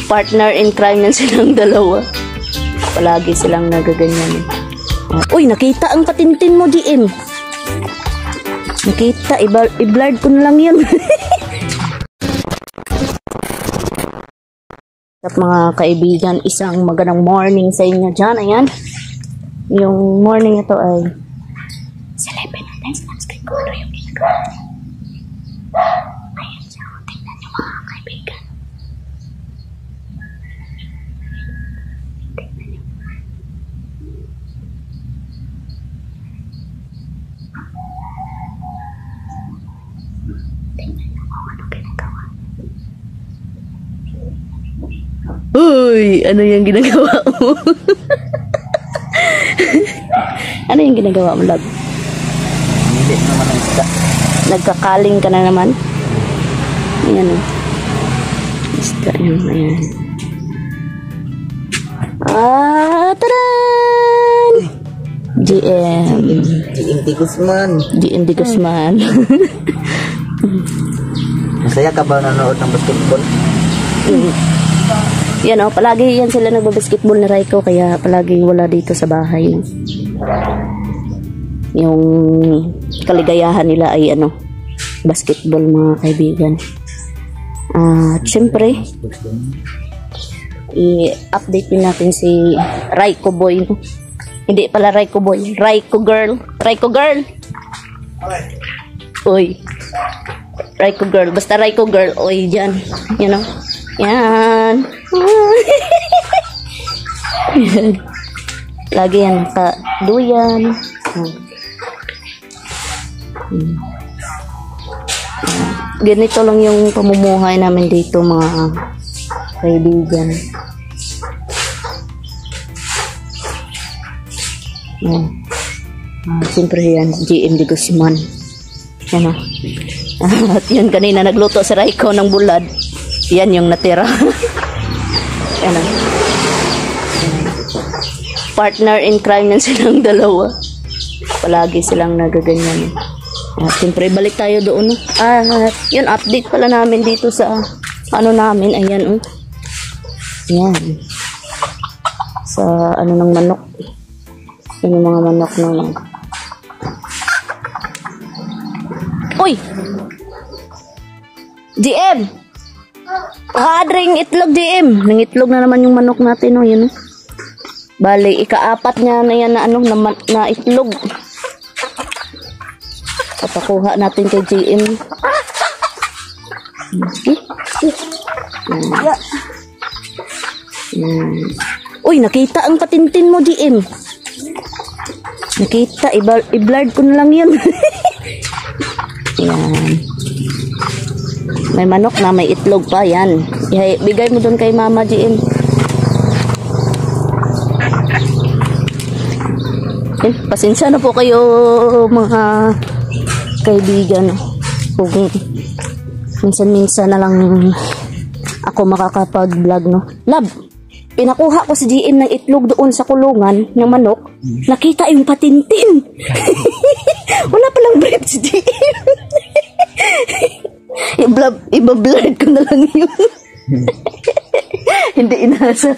Partner in crime yan silang dalawa. Palagi silang nagaganyan. Uy, nakita ang patintin mo, DM. Nakita, i-blurred ko na lang yun. At mga kaibigan, isang magandang morning sa inyo dyan. Ayan. Yung morning ito ay silipin natin sa screen ko ano yung ginagawa. Ayan siya. Tingnan nyo mga kaibigan. Tingnan nyo. Tingnan nyo kung ano ginagawa. Uy! Ano yung ginagawa mo? Ano yung ginagawa mo, love? Hindi naman ang isda. Nagkakaling ka na naman? Ayan o. Isda yun, ayan. Taran! GM. GM de Guzman. GM de Guzman. Masaya ka ba nanood ng basketball? Yan o, palagi yan sila nagbabasketball na Raiko, kaya palagi wala dito sa bahay. Yung kaligayahan nila ay ano, basketball mga kaibigan. Siyempre, i-update din natin si Raiko Boy. Hindi pala Raiko Boy, Raiko Girl. Raiko Girl! Uy. Raiko Girl. Basta Raiko Girl. Uy, dyan. You know? Yan. Lagi yan nakaduyan. Ganito lang yung pamumuhay namin dito mga kaibigan. Siyempre yan, GM de Guzman. Yan o. At yun, kanina nagluto si Raiko ng bulad. Yan yung natira. Yan o. Partner in crime yan silang dalawa. Palagi silang nagaganyan. At siyempre, balik tayo doon. Yun, update pala namin dito sa ano namin. Ayan, Ayan. Sa ano ng manok. Yung mga manok naman. Uy! GM! Adring itlog, GM. Nang itlog na naman yung manok natin, Yun, Bali, ika-4 niya na yan na, na itlog. Papakuha natin kay GM. Uy, nakita ang patintin mo, GM. Nakita, i-blurred ko na lang yun. Yan. May manok na, may itlog pa, yan. Bigay mo doon kay Mama, GM. Pasensya na po kayo mga kaibigan kung minsan-minsan na lang ako makakapag-vlog, Lab, pinakuha ko si GM ng itlog doon sa kulungan ng manok. Nakita yung patintin. Wala palang bread si GM. Iba-blurred ko na lang yun. Hindi inasa.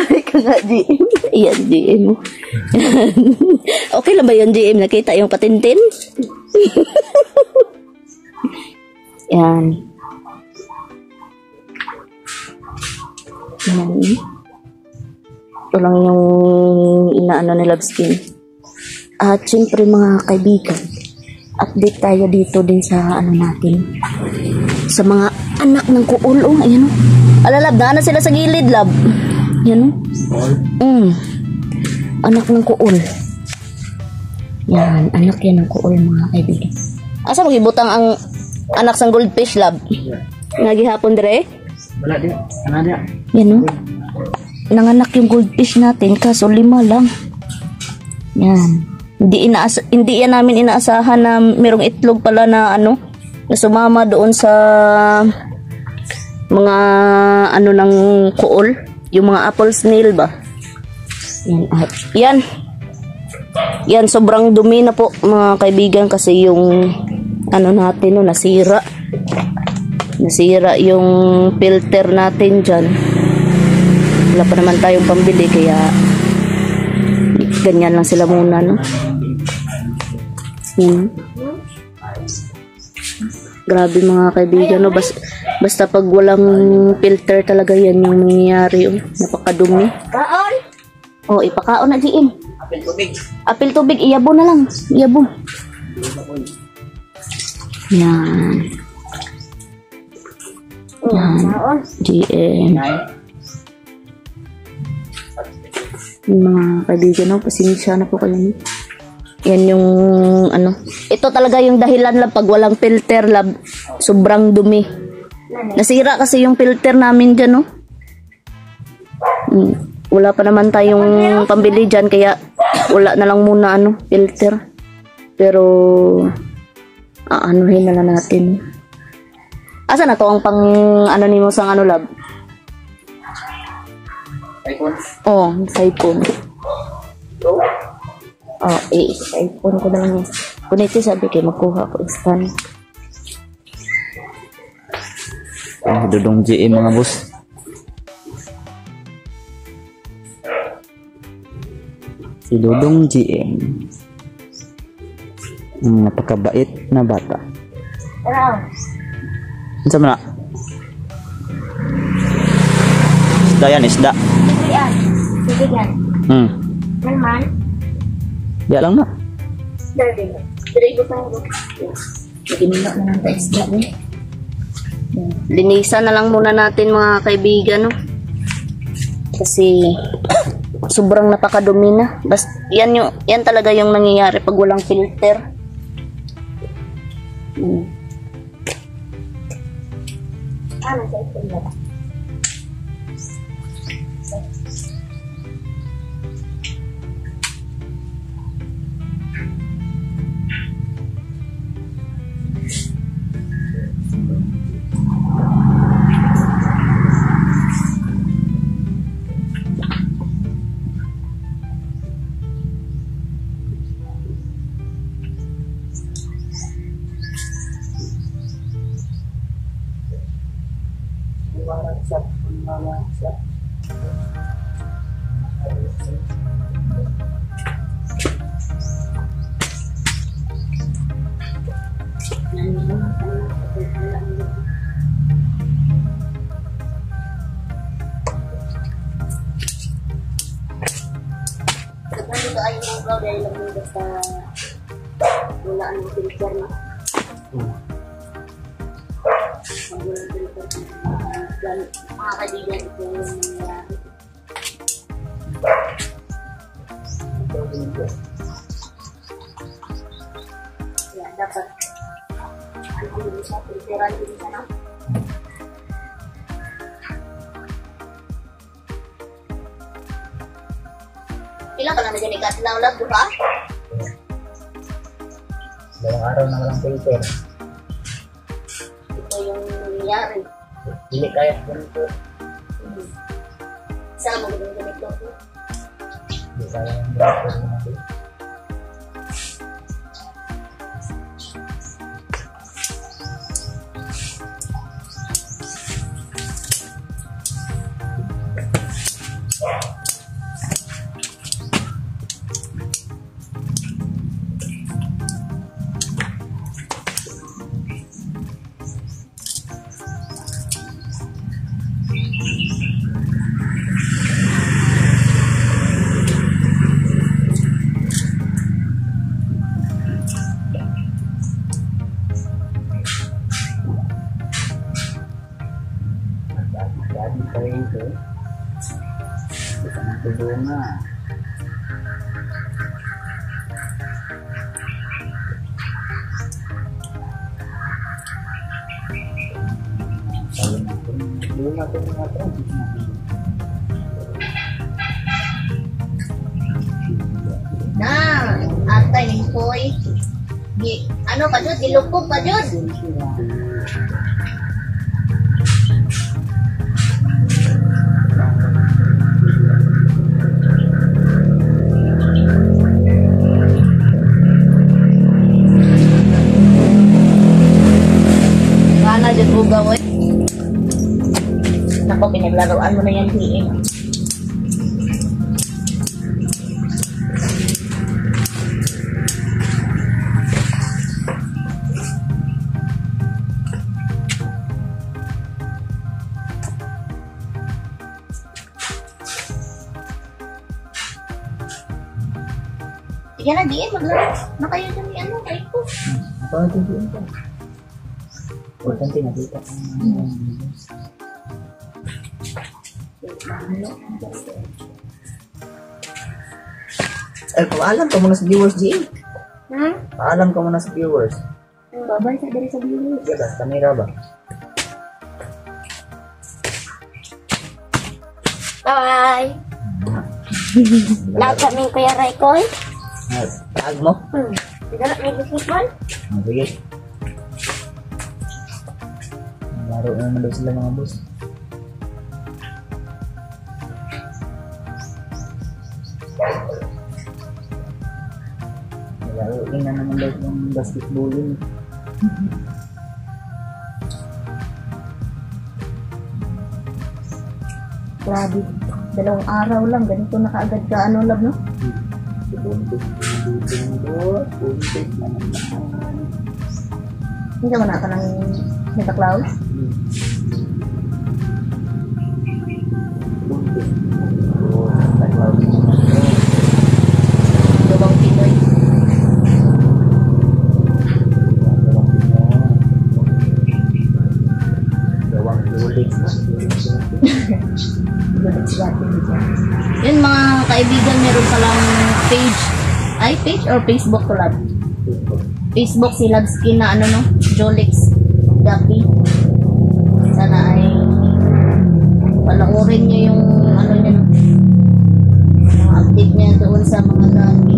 Ay ka nga, GM. Ayan, GM. Okay lang ba yun, GM? Nakita yung patintin? Yan. Yan. Ito lang yung inaano ni Love Skin. At syempre mga kaibigan, update tayo dito din sa ano natin. Sa mga anak ng kuul. Ayan Lab, daan na sila sa gilid, Lab. Yan Anak ng kuul. Yan, anak yan ng kuul mga kaibigan. Asa magibutang ang anak sang goldfish, Lab? Nagihapon dire? Wala din. Ano dia? Yan nanganak yung goldfish natin kaso 5 lang. Yan. Hindi yan namin inaasahan na merong itlog pala na na sumama doon sa mga ng kuol. Yung mga apple snail ba? Yan. Yan, sobrang dumi na po mga kaibigan kasi yung natin nasira. nasira yung filter natin dyan. Wala pa naman tayong pambili, kaya ganyan lang sila muna, no? Yan. Grabe mga kaibigan, no? Basta pag walang filter talaga yan yung nangyayari, oh. Napakadumi. Kaon? Oh, ipakaon na diin. Apel tubig. Apel tubig, iyabo na lang. Iyabo. Yan. Yan. Kaon? GM. Yung mga kaibigan, no? Pasensya na po kayo. No? Yan yung ano. Ito talaga yung dahilan lang pag walang filter, lab. Sobrang dumi. Nasira kasi yung filter namin dyan, no? Wala pa naman tayong pambili dyan, kaya wala na lang muna, ano, filter. Pero, aanuhin na lang natin. Asa na to ang pang, ano ni mo sang ano, lab? iPhone. Oh, sa iPhone. Oh, sa iPhone ko na lang. Kung ito sabi kayo, magkuha ko stand. Dudong GM mga boss. Si Dudong GM. Napakabait na bata. Ano? Ano sa mana? Isda yan, isda. Yan. Sige yan. Naman? Diya lang na. Dali. Dali ko tayo. Ginila na lang tayo isda, eh. Linisan na lang muna natin mga kaibigan, no? Kasi sobrang napakadumi na. Yan talaga yung nangyayari pag walang filter. Ano sa ito na? Nandito ay yung vlog dahil lang yung basta wala anong filter na. Walang filter na. Mga kaibigan, ito yung nangyayari. Kaya dapat ano din siya, filteran din siya, no? Ilang ka lang na dyan ikatlaw lang, diba? Dalawang araw na walang filter. Ito yung nangyayari. Hindi kaya ganito. Saan mo gawin ganito? Hindi kaya ganito. Dati pa rin ito. Hindi ka matulunga. Sabi natin, tulunga ito mga ito. Na, atay ni Koy. Ano pa dyan? Dilupog pa dyan? Kana dyan po gawin. Nako, pinaglaruan mo na yan, PM. Sige na, DM, maglaro na kayo dyan ni ano, kay ko. Napakatutuin ko. Importante nakita ko. Ay, paalam ka muna sa viewers, G. Ha? Paalam ka muna sa viewers. Babay sa dari sa bilis. Sige ba, kamera ba? Bye! Lahat kami Kuya Raycoy. Taag mo? Sige na, may business man. Sige. Laro na naman daw sila mga boss. Laro na naman daw yung basketball yun. Grabe. 2 araw lang, ganito na kaagad ka, ano, love, no? Buntis na naman. Hindi ka na ka ng Santa Claus? Buntis. Gawang Pinoy. Gawang lulik. Yun mga kaibigan, meron palang page. Ay, page or Facebook ko, love? Facebook si Labskin na ano, no? Jolix Gabi. Sana ay palaurin niyo yung ano niya, no? Mga update niya doon sa mga Gabi.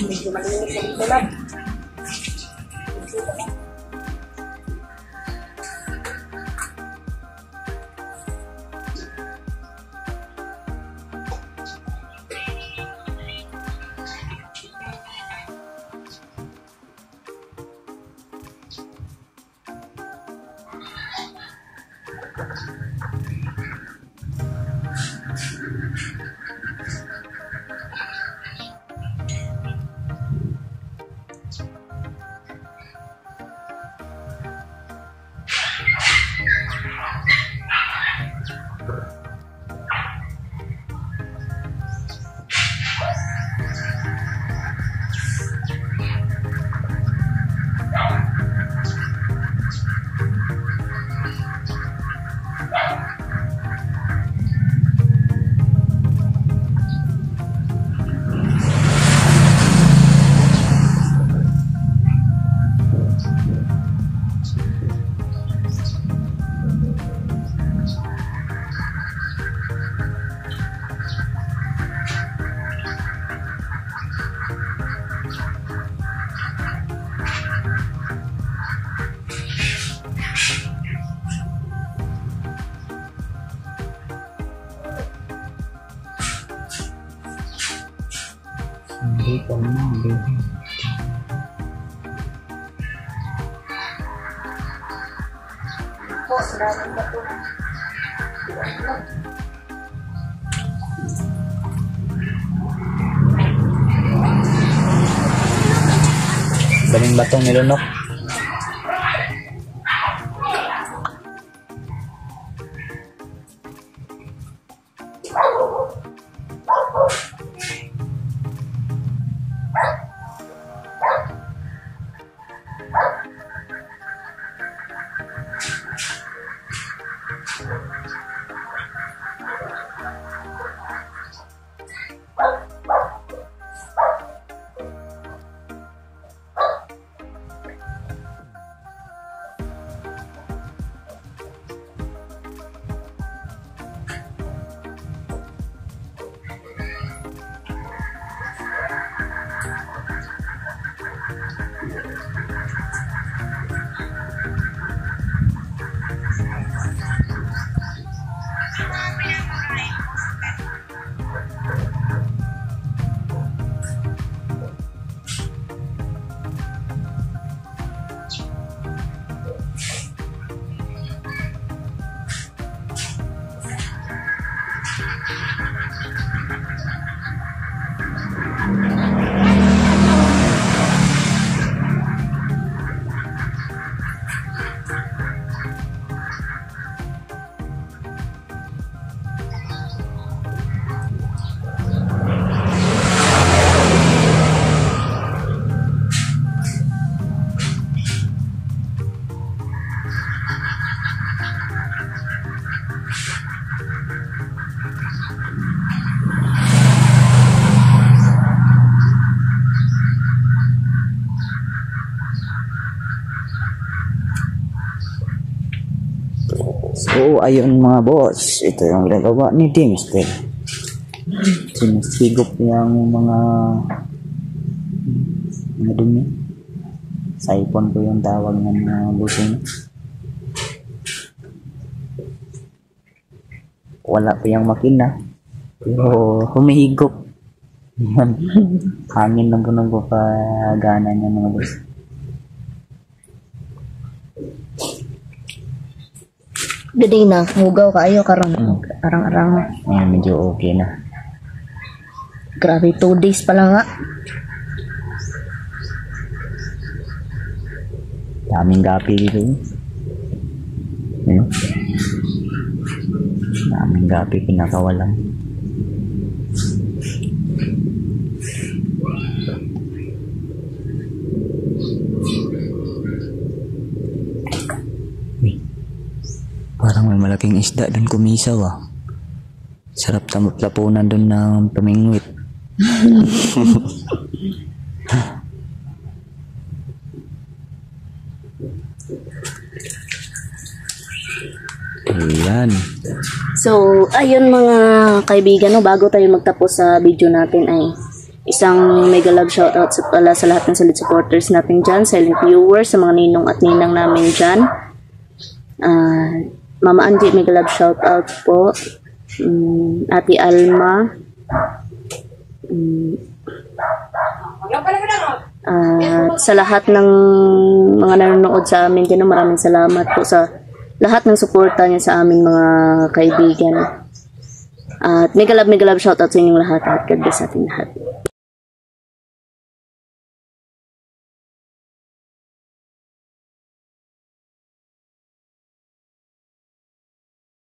Medyo malinis sa dito, love. Hindi ka na, hindi. Po, salamat na po. Daming batong nilunok. So, ayun mga boss. Ito yung ginagawa ni Dingster. Sinisigop yung mga dumi. Saipon ko yung tawag ng mga busing. Wala pa yung makina. Pero humihigop. Hangin lang po nagpapagana niya mga boss. Gadi na, hugaw kayo karon arang-arang. Ayan, medyo okay na. Grabe, 2 days pa lang nga. Daming gapi dito. Ano? Daming gapi pinakawalan. Parang may malaking isda doon kumisaw ah. Sarap tapunan doon ng pamingwit. Ayan. So, ayun mga kaibigan, no, bago tayo magtapos sa video natin ay isang mega love shoutout sa lahat ng solid supporters natin dyan, silent viewers, sa mga ninong at ninang namin dyan. Mama Angie, mega love shoutout po. Ate Alma. Sa lahat ng mga nanonood sa amin din, maraming salamat po sa lahat ng suporta niya sa aming mga kaibigan. At mega love shoutout sa inyong lahat at God bless sa ating lahat.